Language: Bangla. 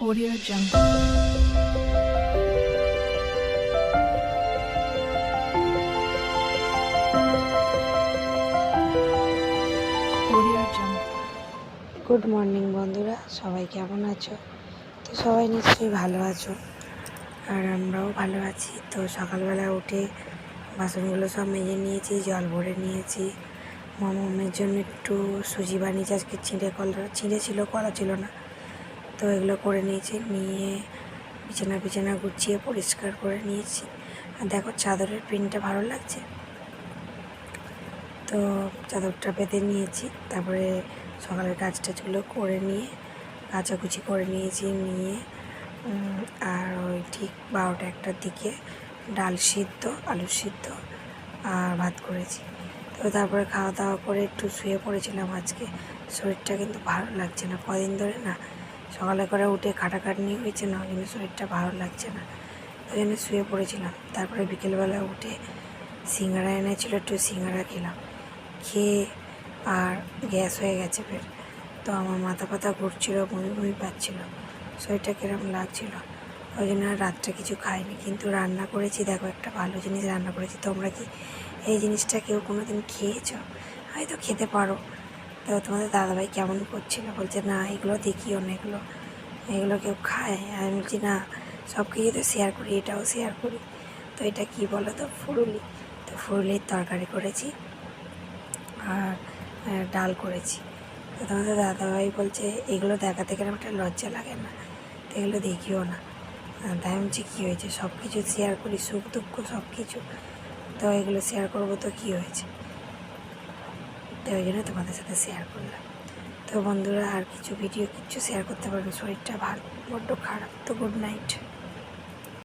Audio Jungle. Audio Jungle. Good morning বন্ধুরা, সবাই কেমন আছো? তো সবাই নিশ্চয়ই ভালো আছো, আর আমরাও ভালো আছি। তো সকালবেলা উঠে বাসনগুলো সব মেজে নিয়েছি, জল ভরে নিয়েছি। মামের জন্য একটু সুজি বানিয়েছি, আজকে চিঁড়ে ছিল, কলা ছিল না। তো এগুলো করে নিয়েছি, নিয়ে বিছানা গুছিয়ে পরিষ্কার করে নিয়েছি। আর দেখো চাদরের প্রিন্টটা ভালো লাগছে, তো চাদরটা পেতে নিয়েছি। তারপরে সকালের কাজটাগুলো করে নিয়ে কাচাকুচি করে নিয়েছি, নিয়ে আর ওই ঠিক 12টা-1টার দিকে ডাল সিদ্ধ, আলু সিদ্ধ আর ভাত করেছি। তো তারপরে খাওয়া দাওয়া করে একটু শুয়ে পড়েছিলাম। আজকে শরীরটা কিন্তু ভালো লাগছে না, কদিন ধরে না সকালে করে উঠে খাটাখাটনি হয়েছে না, কিন্তু শরীরটা ভালো লাগছে না, ওই জন্য শুয়ে পড়েছিলাম। তারপরে বিকেলবেলা উঠে সিঙ্গারা এনেছিল, একটু সিঙ্গারা খেলাম, খেয়ে আর গ্যাস হয়ে গেছে ফের। তো আমার মাথা ব্যথা ঘুরছিল, বমি পাচ্ছিল, শরীরটা কীরকম লাগছিল, ওই জন্য আর রাত্রে কিছু খাইনি। কিন্তু রান্না করেছি, দেখো একটা ভালো জিনিস রান্না করেছি। তোমরা কি এই জিনিসটা কেউ কোনো দিন খেয়েছো? হয়তো খেতে পারো। তো তোমাদের দাদাভাই কেমন করছিল, বলছে না এগুলো দেখিও না, এগুলো কেউ খায়। আমি বলছি না, সব কিছু তো শেয়ার করি, এটাও শেয়ার করি। তো এটা কি বলো তো, ফুরুলি। তো ফুরুলির তরকারি করেছি আর ডাল করেছি। তো তোমাদের দাদাভাই বলছে এগুলো দেখাতে গেলে একটা লজ্জা লাগে না, তো এগুলো দেখিও না। তাই আমি বলছি কী হয়েছে, সব কিছু শেয়ার করি, সুখ দুঃখ সব কিছু, তো এগুলো শেয়ার করবো তো কী হয়েছে। তো ওই জন্য তোমাদের সাথে শেয়ার করলাম। তো বন্ধুরা আর কিছু ভিডিও কিচ্ছু শেয়ার করতে পারবো, শরীরটা বড্ড খারাপ। তো গুড নাইট।